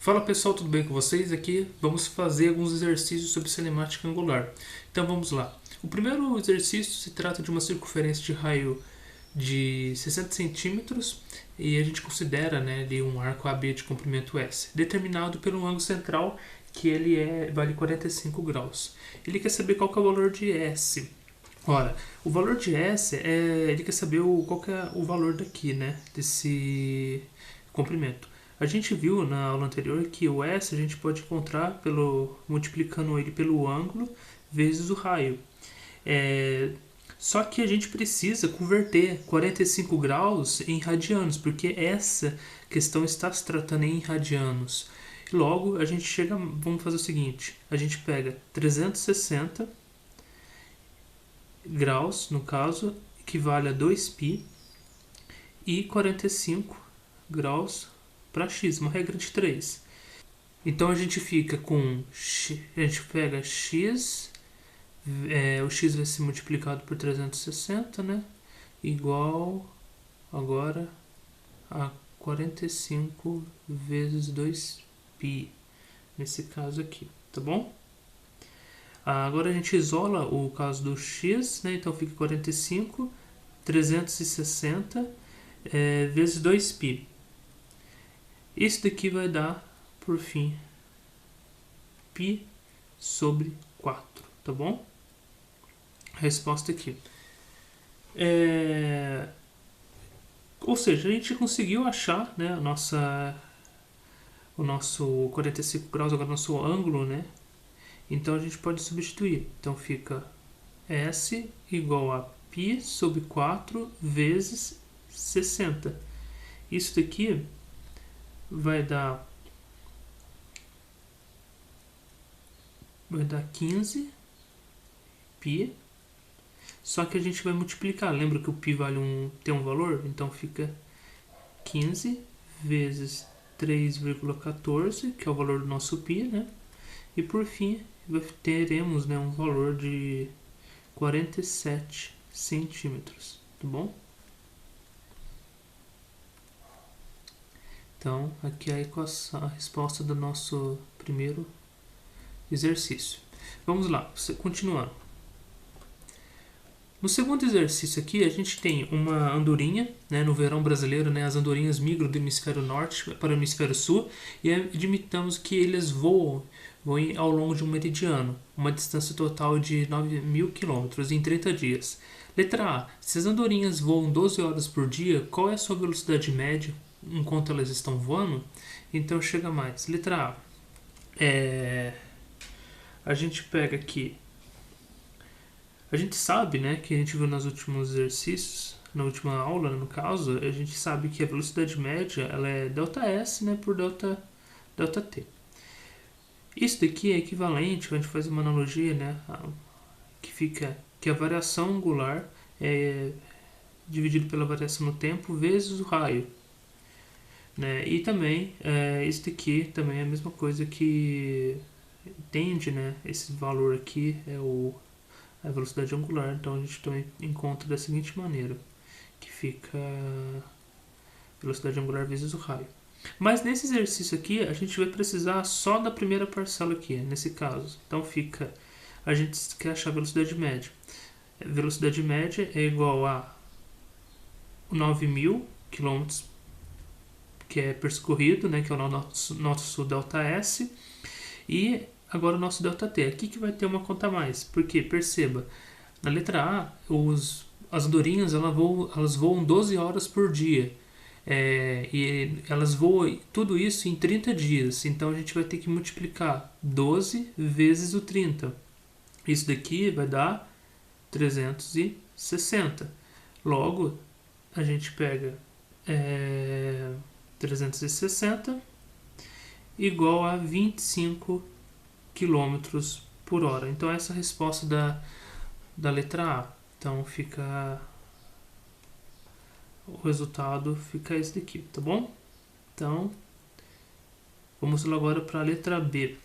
Fala pessoal, tudo bem com vocês? Aqui vamos fazer alguns exercícios sobre cinemática angular. Então vamos lá. O primeiro exercício se trata de uma circunferência de raio de 60 centímetros e a gente considera ali um arco AB de comprimento S, determinado pelo ângulo central que vale 45 graus. Ele quer saber qual que é o valor de S. Ora, o valor de S ele quer saber qual que é o valor daqui, desse comprimento. A gente viu na aula anterior que o S a gente pode encontrar multiplicando ele pelo ângulo vezes o raio. Só que a gente precisa converter 45 graus em radianos, porque essa questão está se tratando em radianos. E logo a gente vamos fazer o seguinte, a gente pega 360 graus, no caso, equivale a 2π, e 45 graus para x, uma regra de 3. Então a gente fica com a gente pega x, o x vai ser multiplicado por 360, igual agora a 45 vezes 2π, nesse caso aqui, tá bom? Agora a gente isola o caso do x, então fica 45, 360 vezes 2π. Isso daqui vai dar, por fim, π sobre 4, tá bom? A resposta aqui. Ou seja, a gente conseguiu achar o nosso 45 graus, agora o nosso ângulo, Então a gente pode substituir. Então fica S igual a π sobre 4 vezes 60. Isso daqui vai dar 15 π, só que a gente vai multiplicar. Lembra que o π tem um valor? Então fica 15 vezes 3,14, que é o valor do nosso π, E por fim teremos um valor de 47 centímetros, tá bom? Então, aqui é a equação, a resposta do nosso primeiro exercício. Vamos lá, continuando. No segundo exercício aqui, a gente tem uma andorinha, no verão brasileiro, as andorinhas migram do hemisfério norte para o hemisfério sul e admitamos que eles voam ao longo de um meridiano, uma distância total de 9.000 km em 30 dias. Letra A. Se as andorinhas voam 12 horas por dia, qual é a sua velocidade média enquanto elas estão voando? Então chega mais. Letra A. A gente pega aqui. A gente sabe, que a gente viu nos últimos exercícios, na última aula, no caso, a gente sabe que a velocidade média ela é ΔS, por ΔT. Isso daqui é equivalente, a gente faz uma analogia, que a variação angular é dividido pela variação no tempo vezes o raio. E também, isso daqui também é a mesma coisa que tende, esse valor aqui é a velocidade angular, então a gente também encontra da seguinte maneira, que fica velocidade angular vezes o raio. Mas nesse exercício aqui, a gente vai precisar só da primeira parcela aqui, nesse caso. Então a gente quer achar a velocidade média. A velocidade média é igual a 9.000 km, que é percorrido, que é o nosso ΔS, e agora o nosso ΔT. Aqui que vai ter uma conta a mais, porque perceba, na letra A, as andorinhas elas voam 12 horas por dia. E elas voam tudo isso em 30 dias. Então a gente vai ter que multiplicar 12 vezes o 30. Isso daqui vai dar 360. Logo, a gente pega 360 igual a 25 km por hora. Então essa é a resposta da letra A. Então o resultado fica esse daqui, tá bom? Então, vamos lá agora para a letra B.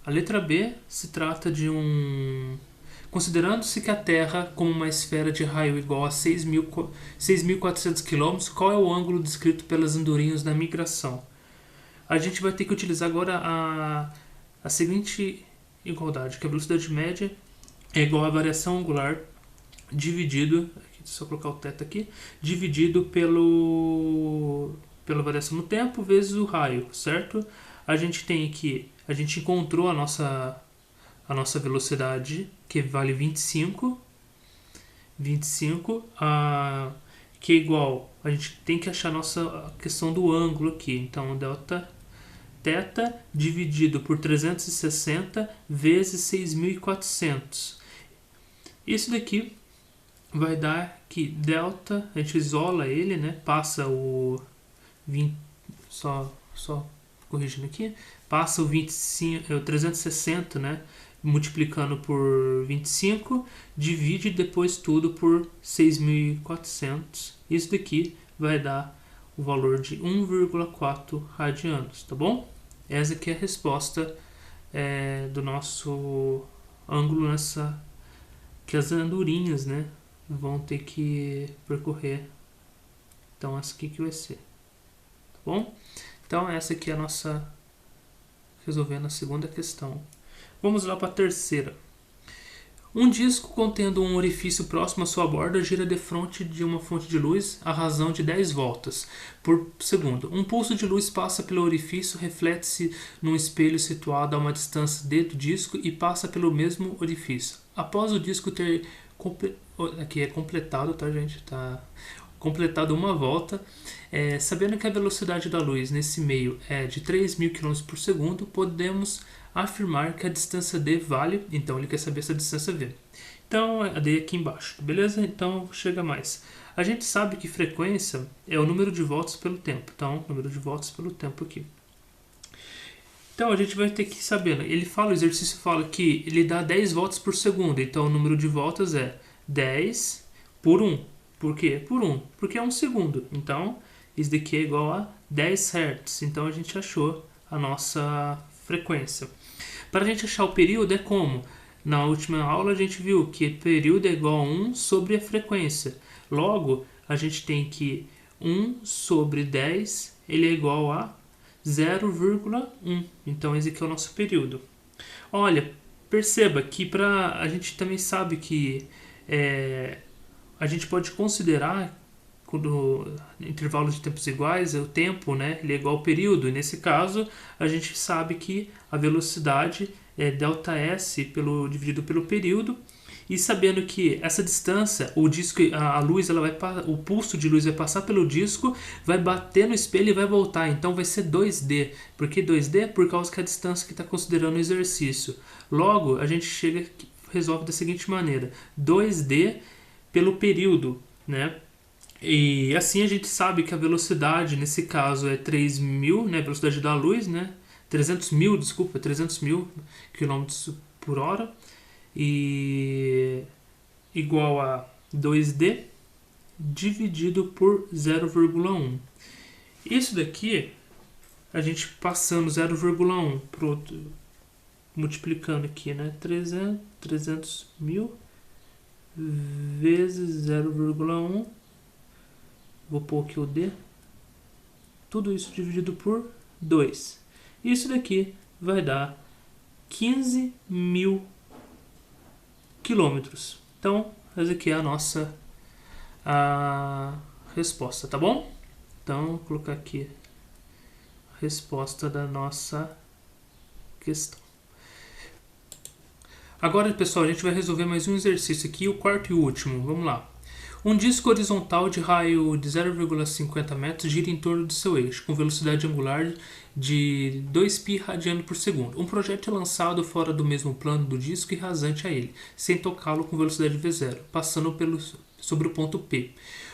A letra B se trata de considerando-se que a Terra como uma esfera de raio igual a 6.400 km, qual é o ângulo descrito pelas andorinhas na migração? a gente vai ter que utilizar agora a seguinte igualdade, que a velocidade média é igual à variação angular dividido, aqui, só colocar o θ aqui, dividido pela variação no tempo vezes o raio, certo? A gente encontrou a nossa velocidade, que vale 25, que é igual, a gente tem que achar a questão do ângulo aqui, então delta θ dividido por 360 vezes 6.400. Isso daqui vai dar que delta, a gente isola ele, né? Passa o 20, só corrigindo aqui, passa o 25, o 360, né? Multiplicando por 25, divide depois tudo por 6.400. Isso daqui vai dar o valor de 1,4 radianos, tá bom? Essa aqui é a resposta do nosso ângulo que as andorinhas, né, vão ter que percorrer. Então essa aqui que vai ser, tá bom? Então essa aqui é a nossa, resolvendo a segunda questão. Vamos lá para a terceira. Um disco contendo um orifício próximo à sua borda gira defronte de uma fonte de luz à razão de 10 voltas por segundo. Um pulso de luz passa pelo orifício, reflete-se num espelho situado a uma distância d do disco e passa pelo mesmo orifício. Após o disco ter aqui é completado, tá, gente? Tá completado uma volta, sabendo que a velocidade da luz nesse meio é de 3.000 km por segundo, podemos afirmar que a distância d vale, então ele quer saber essa distância v. Então a d aqui embaixo, beleza? Então chega mais. A gente sabe que frequência é o número de voltas pelo tempo, então número de voltas pelo tempo aqui. Então a gente vai ter que saber, né? O exercício fala que ele dá 10 voltas por segundo, então o número de voltas é 10 por 1. Por quê? Por 1, porque é 1 segundo. Então isso daqui é igual a 10 Hz. Então a gente achou a nossa frequência. Para a gente achar o período é como? Na última aula a gente viu que período é igual a 1 sobre a frequência. Logo, a gente tem que 1 sobre 10 ele é igual a 0,1. Então esse aqui é o nosso período. Olha, perceba que a gente também sabe que a gente pode considerar quando intervalos de tempos iguais, o tempo, né, ele é igual ao período. E nesse caso, a gente sabe que a velocidade é ΔS dividido pelo período. E sabendo que essa distância, o disco, a luz, o pulso de luz vai passar pelo disco, vai bater no espelho e vai voltar. Então vai ser 2D. Por que 2D? Por causa que é a distância que está considerando o exercício. Logo, a gente resolve da seguinte maneira: 2D pelo período, né? E assim a gente sabe que a velocidade, nesse caso, é 3.000, né? A velocidade da luz, né? 300 mil km por hora. E igual a 2D dividido por 0,1. Isso daqui, a gente passando 0,1 para outro, multiplicando aqui, né? 300 mil vezes 0,1. Vou pôr aqui o D. Tudo isso dividido por 2. Isso daqui vai dar 15.000 quilômetros. Então, essa aqui é a nossa resposta, tá bom? Então, vou colocar aqui a resposta da nossa questão. Agora, pessoal, a gente vai resolver mais um exercício aqui, o quarto e último. Vamos lá. Um disco horizontal de raio de 0,50 metros gira em torno do seu eixo, com velocidade angular de 2π radiano por segundo. Um projétil é lançado fora do mesmo plano do disco e rasante a ele, sem tocá-lo com velocidade v0, passando sobre o ponto P.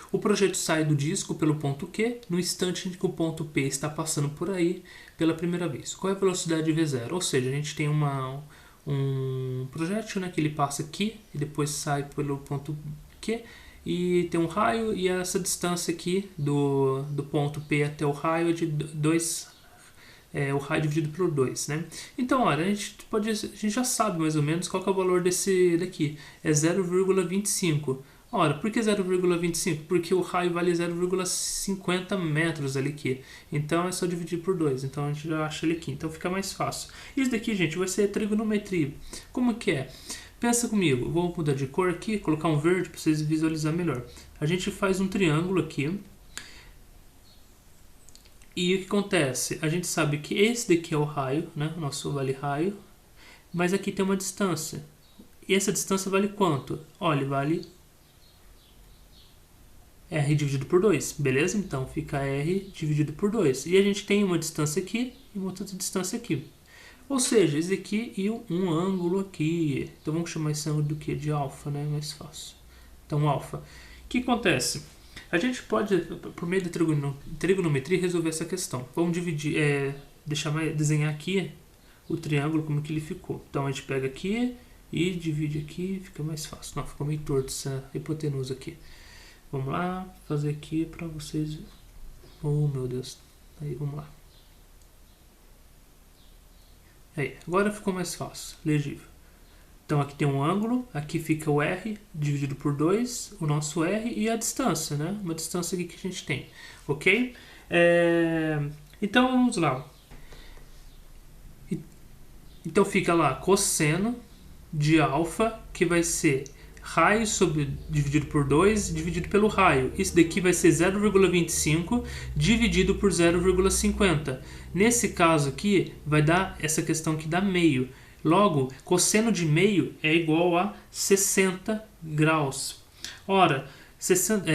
O projétil sai do disco pelo ponto Q no instante em que o ponto P está passando por aí pela primeira vez. Qual é a velocidade v0? Ou seja, a gente tem um projétil, né, que ele passa aqui e depois sai pelo ponto Q. E tem um raio, e essa distância aqui do ponto P até o raio é de 2, o raio dividido por 2, né? Então, olha, a gente já sabe mais ou menos qual que é o valor desse daqui. É 0,25. Ora, por que 0,25? Porque o raio vale 0,50 metros ali aqui. Então é só dividir por 2. Então a gente já acha ele aqui. Então fica mais fácil. Isso daqui, gente, vai ser trigonometria. Como que é? Pensa comigo. Vou mudar de cor aqui, colocar um verde para vocês visualizarem melhor. A gente faz um triângulo aqui. E o que acontece? A gente sabe que esse daqui é o raio, né? O nosso vale raio. Mas aqui tem uma distância. E essa distância vale quanto? Olha, vale R dividido por 2, beleza? Então fica R dividido por 2. E a gente tem uma distância aqui e uma outra distância aqui. Ou seja, esse aqui e um ângulo aqui. Então vamos chamar esse ângulo do que? De alfa, né? Mais fácil. Então alfa. O que acontece? A gente pode, por meio da trigonometria, resolver essa questão. Vamos dividir, desenhar aqui o triângulo como que ele ficou. Então a gente pega aqui e divide aqui, fica mais fácil. Não, ficou meio torto essa hipotenusa aqui. Vamos lá, fazer aqui para vocês. Oh, meu Deus. Aí, vamos lá. Aí, agora ficou mais fácil, legível. Então aqui tem um ângulo, aqui fica o R dividido por 2, o nosso R e a distância, né? Uma distância aqui que a gente tem, ok? Então vamos lá. Então fica lá cosseno de alfa, que vai ser raio dividido por 2 dividido pelo raio. Isso daqui vai ser 0,25 dividido por 0,50. Nesse caso aqui, vai dar essa questão que dá meio. Logo, cosseno de meio é igual a 60 graus. Ora, 60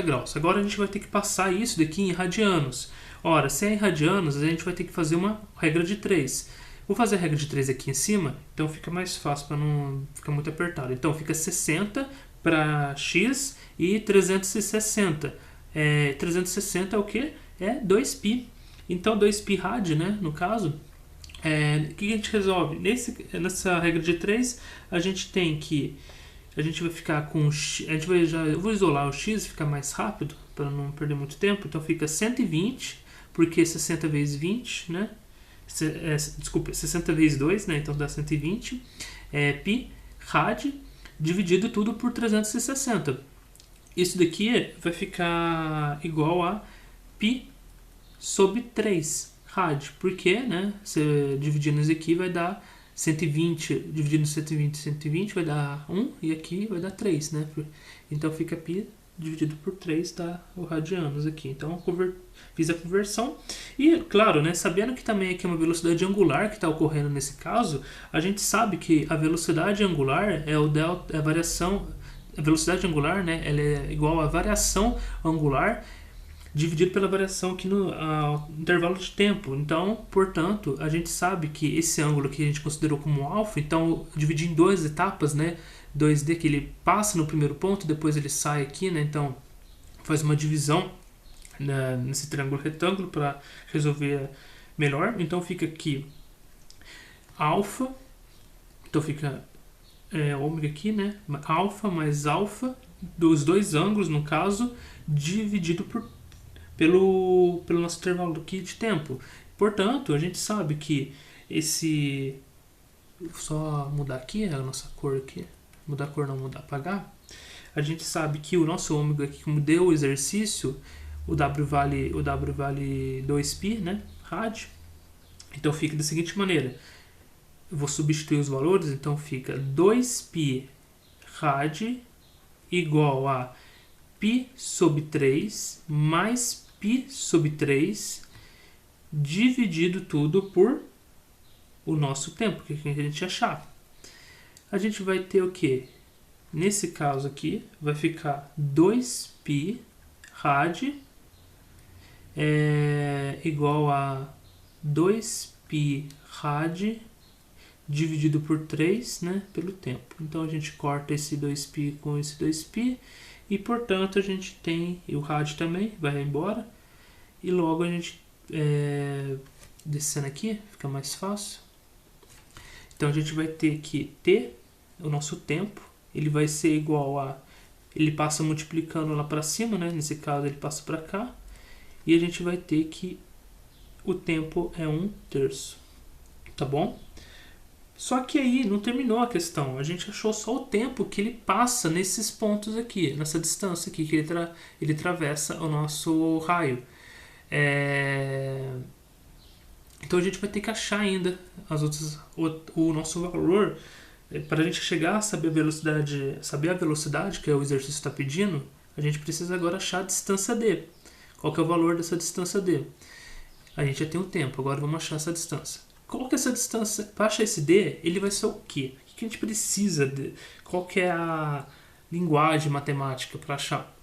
graus. Agora a gente vai ter que passar isso daqui em radianos. Ora, se é em radianos, a gente vai ter que fazer uma regra de 3. Vou fazer a regra de 3 aqui em cima, então fica mais fácil para não ficar muito apertado. Então fica 60 para x e 360. 360 é o que? É 2π. Então 2π rad, né, no caso. O que a gente resolve? Nessa regra de 3, a gente tem que... A gente vai ficar com... eu vou isolar o x, ficar mais rápido, para não perder muito tempo. Então fica 120, porque 60 vezes 20, né? Desculpa, 60 vezes 2, né? Então dá 120. Π rad, dividido tudo por 360. Isso daqui vai ficar igual a π sobre 3 rad. Porque, né? Você dividindo isso aqui vai dar 120, dividindo 120 vai dar 1 e aqui vai dar 3, né? Então fica π dividido por 3 dá o radianos aqui. Então fiz a conversão. E, claro, né, sabendo que também aqui é uma velocidade angular que está ocorrendo nesse caso, a gente sabe que a velocidade angular é o delta, a variação... A velocidade angular, né, ela é igual à variação angular dividido pela variação aqui no intervalo de tempo. Então, portanto, a gente sabe que esse ângulo que a gente considerou como alfa, então dividir em duas etapas, né, 2D, que ele passa no primeiro ponto, depois ele sai aqui, né, então faz uma divisão nesse triângulo retângulo para resolver melhor. Então fica aqui alfa, então fica ômega aqui, né, alfa mais alfa dos dois ângulos, no caso, dividido pelo nosso intervalo aqui de tempo. Portanto, a gente sabe que esse... Vou só mudar aqui a nossa cor aqui. Mudar a cor não, apagar. A gente sabe que o nosso ômega aqui, como deu o exercício, o W vale 2π, né, rad. Então fica da seguinte maneira. Eu vou substituir os valores, então fica 2π rad igual a π sobre 3 mais π sobre 3 dividido tudo por o nosso tempo, que a gente achar. A gente vai ter o que? Nesse caso aqui, vai ficar 2π rad igual a 2π rad dividido por 3, né, pelo tempo. Então a gente corta esse 2π com esse 2π e, portanto, a gente tem o rad também, vai embora. E logo a gente, descendo aqui, fica mais fácil. Então a gente vai ter que t, o nosso tempo, ele vai ser igual a... Ele passa multiplicando lá para cima, né? Nesse caso ele passa para cá. E a gente vai ter que o tempo é 1/3. Tá bom? Só que aí não terminou a questão. A gente achou só o tempo que ele passa nesses pontos aqui, nessa distância aqui que ele atravessa o nosso raio. Então a gente vai ter que achar ainda o nosso valor para a gente chegar a saber a velocidade que o exercício está pedindo. A gente precisa agora achar a distância d. Qual que é o valor dessa distância d? A gente já tem o tempo, agora vamos achar essa distância. Qual que é essa distância? Para achar esse d, ele vai ser o quê? O que a gente precisa de? Qual que é a linguagem matemática para achar?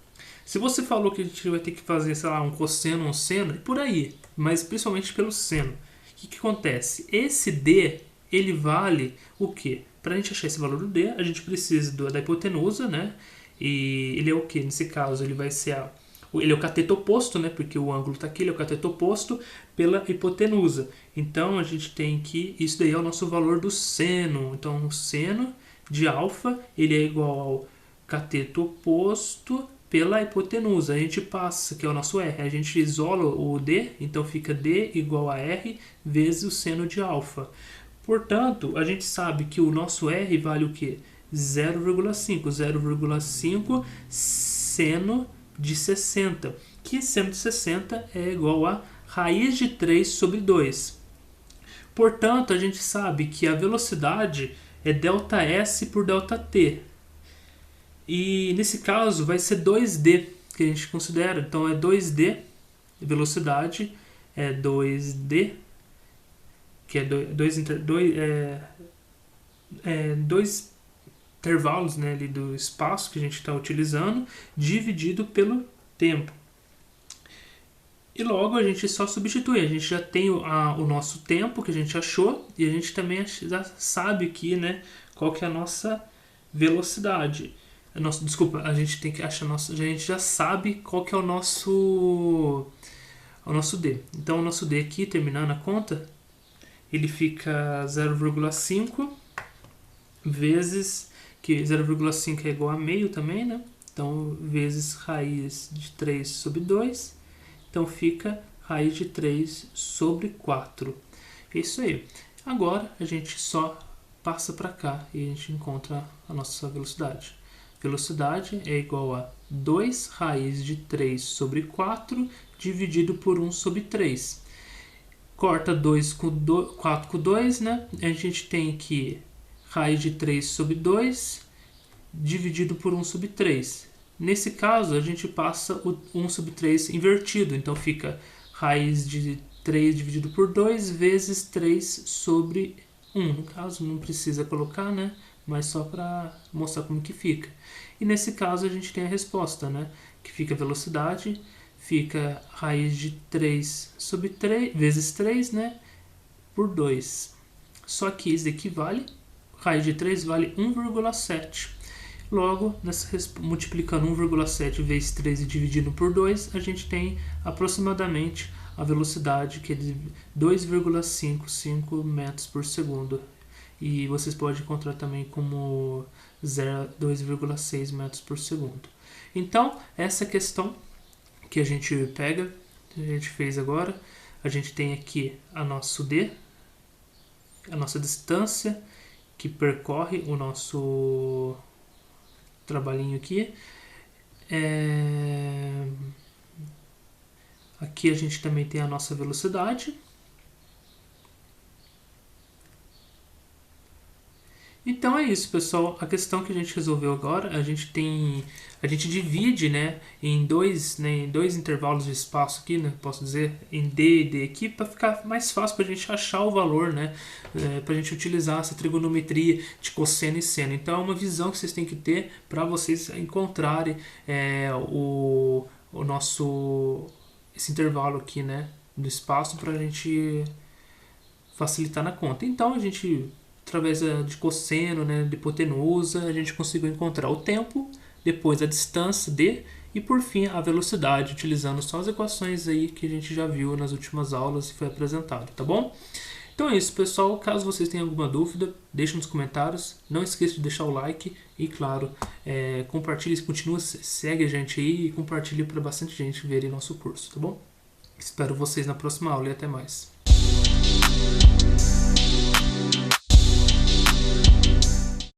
Se você falou que a gente vai ter que fazer, sei lá, um cosseno, um seno, por aí, mas principalmente pelo seno. O que acontece? Esse d, ele vale o quê? Para a gente achar esse valor do d, a gente precisa da hipotenusa, né? E ele é o quê? Nesse caso, ele vai ser ele é o cateto oposto, né? Porque o ângulo está aqui, ele é o cateto oposto pela hipotenusa. Então, a gente tem que... Isso daí é o nosso valor do seno. Então, o seno de alfa, ele é igual ao cateto oposto pela hipotenusa. A gente passa, que é o nosso R, a gente isola o D, então fica D igual a R vezes o seno de alfa. Portanto, a gente sabe que o nosso R vale o quê? 0,5. 0,5 seno de 60. Que seno de 60 é igual a raiz de 3 sobre 2. Portanto, a gente sabe que a velocidade é ΔS por ΔT. E nesse caso vai ser 2D que a gente considera. Então é 2D, velocidade é 2D, que é dois intervalos, né, ali do espaço que a gente está utilizando, dividido pelo tempo. E logo a gente só substitui, a gente já tem o nosso tempo que a gente achou e a gente também já sabe aqui, né, qual que é a nossa velocidade. Desculpa, a gente tem que achar a gente já sabe qual que é o nosso D. Então o nosso D aqui, terminando a conta, ele fica 0,5 vezes, que 0,5 é igual a meio também, né? Então vezes raiz de 3 sobre 2. Então fica raiz de 3 sobre 4. É isso aí. Agora a gente só passa para cá e a gente encontra a nossa velocidade. Velocidade é igual a 2 raiz de 3 sobre 4 dividido por 1 sobre 3. Corta 4 com 2, né? A gente tem que raiz de 3 sobre 2 dividido por 1 sobre 3. Nesse caso, a gente passa o 1 sobre 3 invertido. Então fica raiz de 3 dividido por 2 vezes 3 sobre 1. No caso, não precisa colocar, né? Mas só para mostrar como que fica. E nesse caso a gente tem a resposta, né? Que fica a velocidade, fica raiz de 3 sobre 3, vezes 3, né? Por 2. Só que isso aqui vale, raiz de 3 vale 1,7. Logo, multiplicando 1,7 vezes 3 e dividindo por 2, a gente tem aproximadamente a velocidade, que é de 2,55 metros por segundo. E vocês podem encontrar também como 2,6 metros por segundo. Então, essa questão que a gente pega, a gente fez agora, a gente tem aqui a nosso D, a nossa distância que percorre o nosso trabalhinho aqui. Aqui a gente também tem a nossa velocidade. Então é isso, pessoal. A questão que a gente resolveu agora, a gente divide, né, em dois intervalos de espaço aqui, né, posso dizer, em D e D aqui, para ficar mais fácil para a gente achar o valor, né, para a gente utilizar essa trigonometria de cosseno e seno. Então é uma visão que vocês têm que ter para vocês encontrarem esse intervalo aqui, né, do espaço, para a gente facilitar na conta. Então a gente, através de cosseno, né, de hipotenusa, a gente conseguiu encontrar o tempo, depois a distância d e por fim a velocidade, utilizando só as equações aí que a gente já viu nas últimas aulas e foi apresentado, tá bom? Então é isso, pessoal. Caso vocês tenham alguma dúvida, deixe nos comentários. Não esqueça de deixar o like e, claro, compartilhe, segue a gente aí e compartilhe para bastante gente ver nosso curso, tá bom? Espero vocês na próxima aula e até mais.